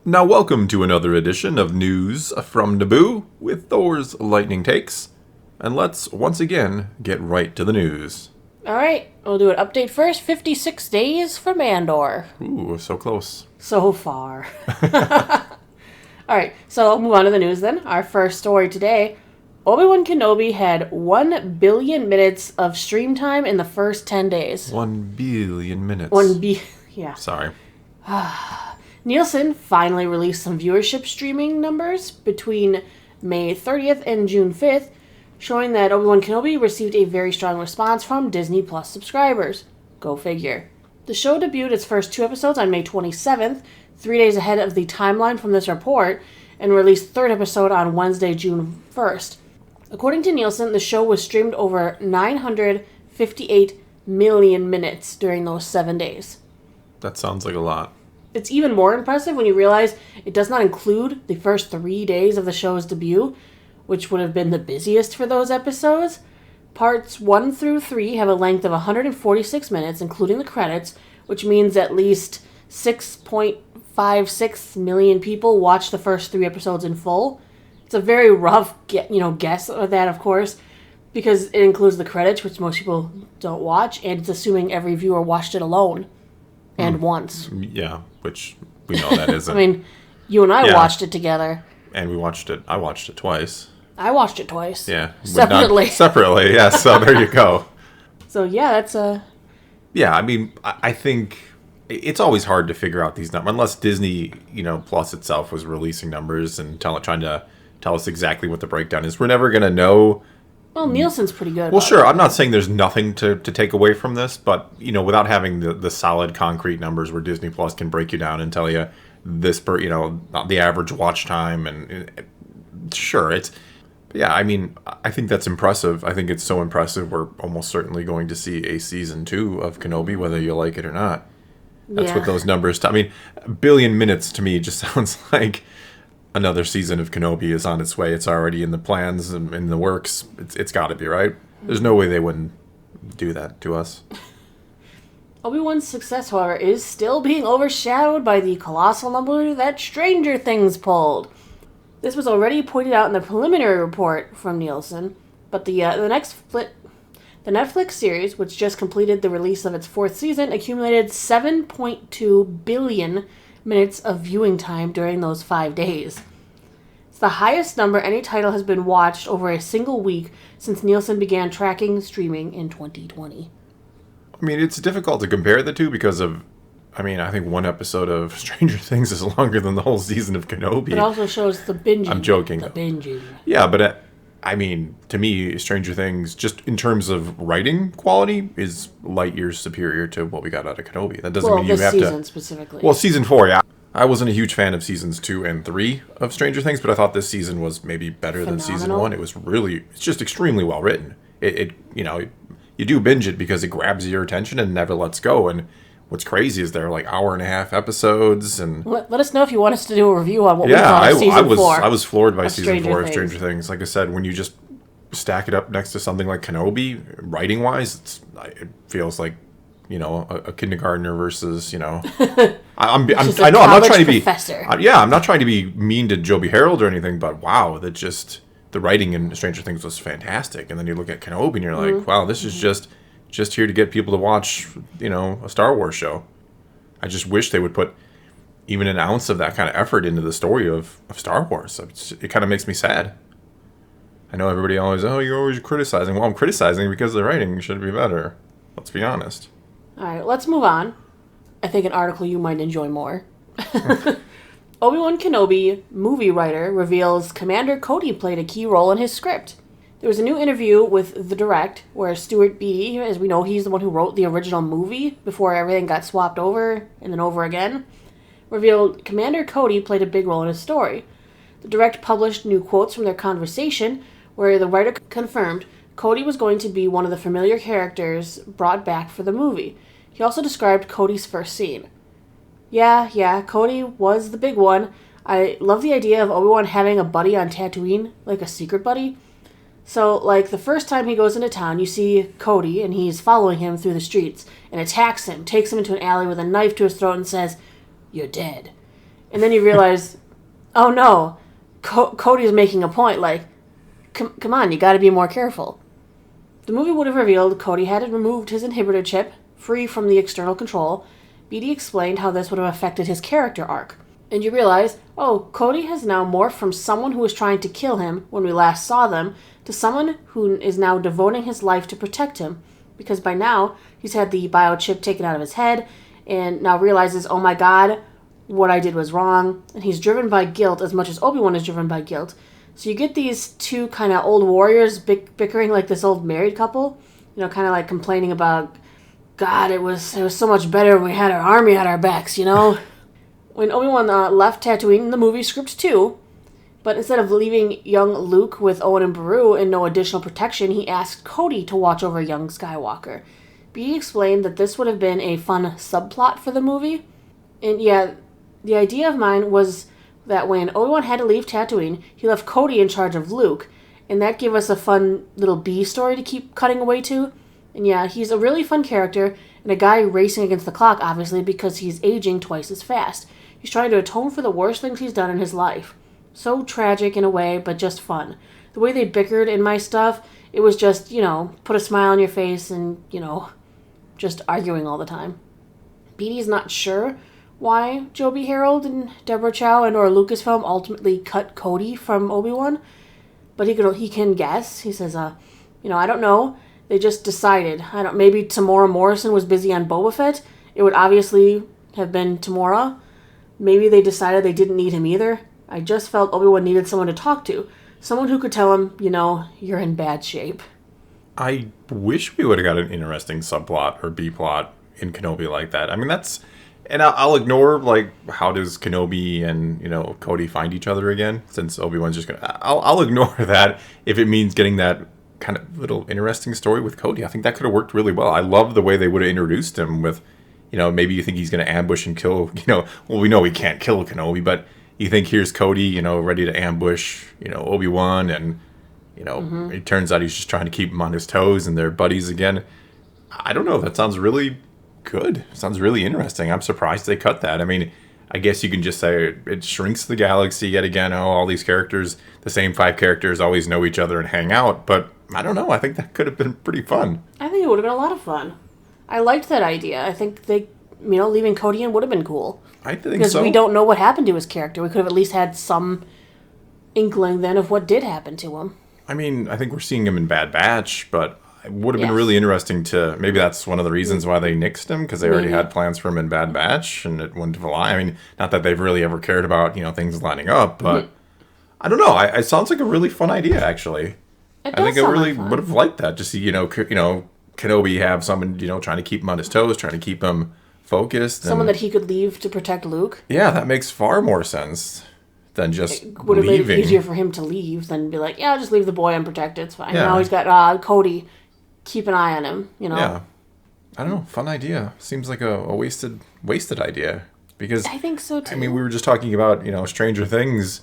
Now welcome to another edition of News from Naboo with Thor's Lightning Takes. And let's once again get right to the news. Alright, we'll do an update first. 56 days from Andor. Ooh, so close. So far. Alright, so I'll move on to the news then. Our first story today. Obi-Wan Kenobi had 1 billion minutes of stream time in the first 10 days. 1 billion minutes. Yeah. Sorry. Nielson finally released some viewership streaming numbers between May 30th and June 5th, showing that Obi-Wan Kenobi received a very strong response from Disney Plus subscribers. Go figure. The show debuted its first 2 episodes on May 27th, 3 days ahead of the timeline from this report, and released 3rd episode on Wednesday, June 1st. According to Nielson, the show was streamed over 958 million minutes during those 7 days. That sounds like a lot. It's even more impressive when you realize it does not include the first 3 days of the show's debut, which would have been the busiest for those episodes. Parts 1 through 3 have a length of 146 minutes, including the credits, which means at least 6.56 million people watched the first 3 episodes in full. It's a very rough guess of that, of course, because it includes the credits, which most people don't watch, and it's assuming every viewer watched it alone. And once. Yeah, which we know that isn't. I mean, you and I watched it together. And I watched it twice. I watched it twice. Yeah. Separately. Separately, yeah, so there you go. So, yeah, that's a... Yeah, I mean, I think it's always hard to figure out these numbers, unless Disney, Plus itself was releasing numbers and trying to tell us exactly what the breakdown is. We're never going to know. Well, Nielsen's pretty good. Well, sure. I'm not saying there's nothing to take away from this, but, without having the solid, concrete numbers where Disney Plus can break you down and tell you this the average watch time, and sure, it's... Yeah, I mean, I think that's impressive. I think it's so impressive we're almost certainly going to see a season 2 of Kenobi, whether you like it or not. That's what those numbers... I mean, a billion minutes to me just sounds like another season of Kenobi is on its way. It's already in the plans and in the works. It's got to be, right? There's no way they wouldn't do that to us. Obi-Wan's success, however, is still being overshadowed by the colossal number that Stranger Things pulled. This was already pointed out in the preliminary report from Nielsen, but the Netflix series, which just completed the release of its 4th season, accumulated 7.2 billion minutes of viewing time during those 5 days. It's the highest number any title has been watched over a single week since Nielsen began tracking streaming in 2020. I mean, it's difficult to compare the two because of... I mean, I think one episode of Stranger Things is longer than the whole season of Kenobi. It also shows the binging. I'm joking. The binging. Yeah, but I mean, to me, Stranger Things, just in terms of writing quality, is light years superior to what we got out of Kenobi. That doesn't mean you have to... Well, this season specifically. Well, season 4, yeah. I wasn't a huge fan of seasons 2 and 3 of Stranger Things, but I thought this season was maybe better than season 1. It was really... It's just extremely well written. You do binge it because it grabs your attention and never lets go, and... What's crazy is they're like hour-and-a-half episodes, and let us know if you want us to do a review on what we thought of season 4. I was floored by season 4 of Stranger Things. Like I said, when you just stack it up next to something like Kenobi, writing-wise, it feels like a kindergartner versus I'm not trying to be professor. I'm not trying to be mean to Joby Harold or anything, but wow, the writing in Stranger Things was fantastic. And then you look at Kenobi and you're like, wow, this is just here to get people to watch, a Star Wars show. I just wish they would put even an ounce of that kind of effort into the story of Star Wars. It kind of makes me sad. I know everybody always, you're always criticizing. Well, I'm criticizing because the writing should be better. Let's be honest. All right, let's move on. I think an article you might enjoy more. Obi-Wan Kenobi movie writer reveals Commander Cody played a key role in his script. There was a new interview with The Direct where Stuart Beattie, as we know, he's the one who wrote the original movie before everything got swapped over and then over again, revealed Commander Cody played a big role in his story. The Direct published new quotes from their conversation where the writer confirmed Cody was going to be one of the familiar characters brought back for the movie. He also described Cody's first scene. Yeah, Cody was the big one. I love the idea of Obi-Wan having a buddy on Tatooine, like a secret buddy. So, the first time he goes into town, you see Cody, and he's following him through the streets, and attacks him, takes him into an alley with a knife to his throat, and says, "You're dead." And then you realize, oh no, Cody's making a point, like, come on, you gotta be more careful. The movie would have revealed Cody had removed his inhibitor chip, free from the external control. BD explained how this would have affected his character arc. And you realize, oh, Cody has now morphed from someone who was trying to kill him when we last saw them to someone who is now devoting his life to protect him. Because by now, he's had the biochip taken out of his head and now realizes, oh my god, what I did was wrong. And he's driven by guilt as much as Obi-Wan is driven by guilt. So you get these two kind of old warriors bickering like this old married couple. You know, kind of like complaining about, God, it was so much better when we had our army at our backs, you know? When Obi-Wan left Tatooine in the movie script too, but instead of leaving young Luke with Owen and Beru and no additional protection, he asked Cody to watch over young Skywalker. B explained that this would have been a fun subplot for the movie. And yeah, the idea of mine was that when Obi-Wan had to leave Tatooine, he left Cody in charge of Luke, and that gave us a fun little B story to keep cutting away to. And yeah, he's a really fun character, and a guy racing against the clock, obviously, because he's aging twice as fast. He's trying to atone for the worst things he's done in his life. So tragic in a way, but just fun. The way they bickered in my stuff, it was just, you know, put a smile on your face and, you know, just arguing all the time. BD's not sure why Joby Harold and Deborah Chow and or Lucasfilm ultimately cut Cody from Obi-Wan, but he can guess. He says, you know, I don't know. They just decided. Maybe Tamora Morrison was busy on Boba Fett. It would obviously have been Tamora. Maybe they decided they didn't need him either. I just felt Obi-Wan needed someone to talk to. Someone who could tell him, you know, you're in bad shape. I wish we would have got an interesting subplot or B-plot in Kenobi like that. I mean, and I'll ignore, like, how does Kenobi and, you know, Cody find each other again? Since Obi-Wan's just gonna... I'll ignore that if it means getting that kind of little interesting story with Cody. I think that could have worked really well. I love the way they would have introduced him with... You know, maybe you think he's going to ambush and kill, you know, well, we know he can't kill Kenobi, but you think here's Cody, you know, ready to ambush, you know, Obi-Wan, and, you know, It turns out he's just trying to keep him on his toes, and they're buddies again. I don't know, that sounds really good. Sounds really interesting. I'm surprised they cut that. I mean, I guess you can just say it shrinks the galaxy yet again. Oh, all these characters, the same 5 characters always know each other and hang out, but I don't know. I think that could have been pretty fun. I think it would have been a lot of fun. I liked that idea. I think leaving Cody in would have been cool. I think because so. We don't know what happened to his character. We could have at least had some inkling then of what did happen to him. I mean, I think we're seeing him in Bad Batch, but it would have been really interesting to... Maybe that's one of the reasons why they nixed him, because they already had plans for him in Bad Batch, and it wouldn't fly. I mean, not that they've really ever cared about, you know, things lining up, but I don't know. It sounds like a really fun idea, actually. I think I really would have liked that. Just, you know, Kenobi have someone, you know, trying to keep him on his toes, trying to keep him focused. Someone that he could leave to protect Luke. Yeah, that makes far more sense than just leaving. It would have made it easier for him to leave than be like, yeah, I'll just leave the boy unprotected. It's fine. Yeah. Now he's got Cody. Keep an eye on him, you know? Yeah. I don't know. Fun idea. Seems like a wasted idea. Because I think so, too. I mean, we were just talking about, you know, Stranger Things,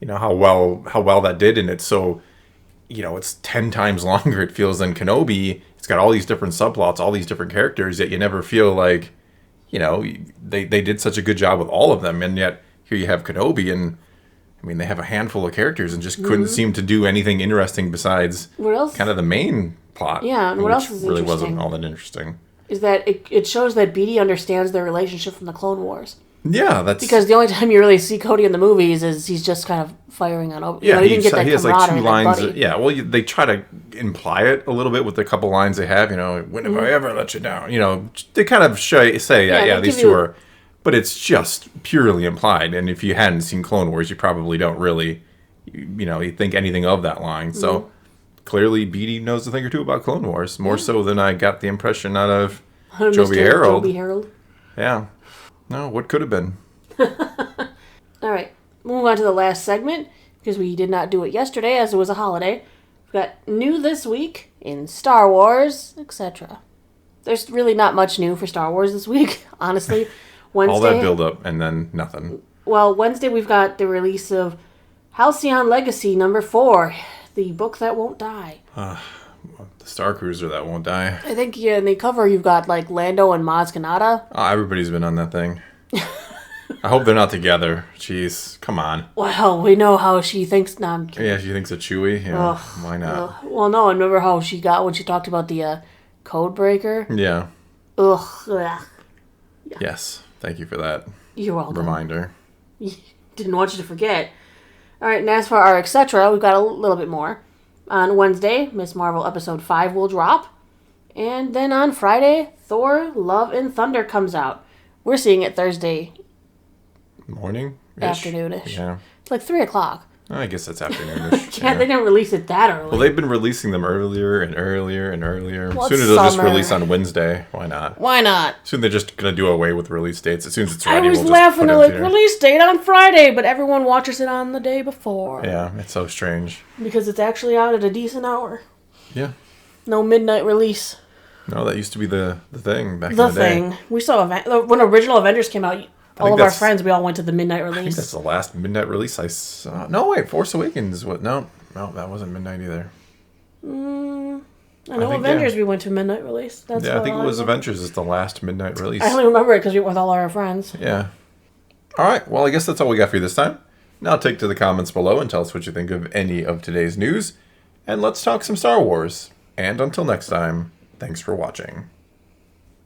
you know, how well that did, and it's so... You know, it's 10 times longer, it feels, than Kenobi. It's got all these different subplots, all these different characters, yet you never feel like, you know, they did such a good job with all of them. And yet, here you have Kenobi, and, I mean, they have a handful of characters and just couldn't seem to do anything interesting besides kind of the main plot. Yeah, and what else is really wasn't all that interesting. Is that it shows that BD understands their relationship from the Clone Wars. Yeah, that's... Because the only time you really see Cody in the movies is he's just kind of firing on... Yeah, you didn't get that he has like 2 lines... Well, they try to imply it a little bit with the couple lines they have, you know, when have I ever let you down? You know, they kind of say, these two are... But it's just purely implied, and if you hadn't seen Clone Wars, you probably don't really, you know, you think anything of that line. So, clearly, BD knows a thing or two about Clone Wars, more so than I got the impression out of Joby Harold. Yeah. No, what could have been? All right. Move on to the last segment, because we did not do it yesterday, as it was a holiday. We've got new this week in Star Wars, etc. There's really not much new for Star Wars this week, honestly. Wednesday, all that build-up, and then nothing. Well, Wednesday we've got the release of Halcyon Legacy #4, the book that won't die. The Star Cruiser that won't die. I think in the cover you've got like Lando and Maz Kanata. Oh, everybody's been on that thing. I hope they're not together. Jeez, come on. Well, we know how she thinks. No, I'm kidding. Yeah, she thinks of Chewie. Yeah, why not? Well, no, I remember how she got when she talked about the code breaker. Yeah. Ugh. Yeah. Yes. Thank you for that You're welcome. reminder. Didn't want you to forget. All right, and as for our etc., we've got a little bit more. On Wednesday, Miss Marvel Episode 5 will drop. And then on Friday, Thor, Love and Thunder comes out. We're seeing it Thursday Morning? afternoon-ish. Yeah. It's like 3 o'clock. I guess that's afternoon-ish. They didn't release it that early. Well, they've been releasing them earlier and earlier and earlier. Well, Soon as they'll just release on Wednesday. Why not? Why not? Soon they're just going to do away with release dates. As soon as it's I ready, was we'll just laughing put it at in like theater. release date on Friday, but everyone watches it on the day before. Yeah, it's so strange. Because it's actually out at a decent hour. Yeah. No midnight release. No, that used to be the thing back The in the day. thing. We saw when original Avengers came out, all of our friends, we all went to the midnight I think release. that's the last midnight release I saw. No, wait, Force Awakens. What? No, that wasn't midnight either. I know I think, Avengers yeah. we went to midnight release. That's Yeah, I think it was remember. Avengers is the last midnight release. I only remember it because we went with all our friends. Yeah. All right. Well, I guess that's all we got for you this time. Now take to the comments below and tell us what you think of any of today's news. And let's talk some Star Wars. And until next time, thanks for watching.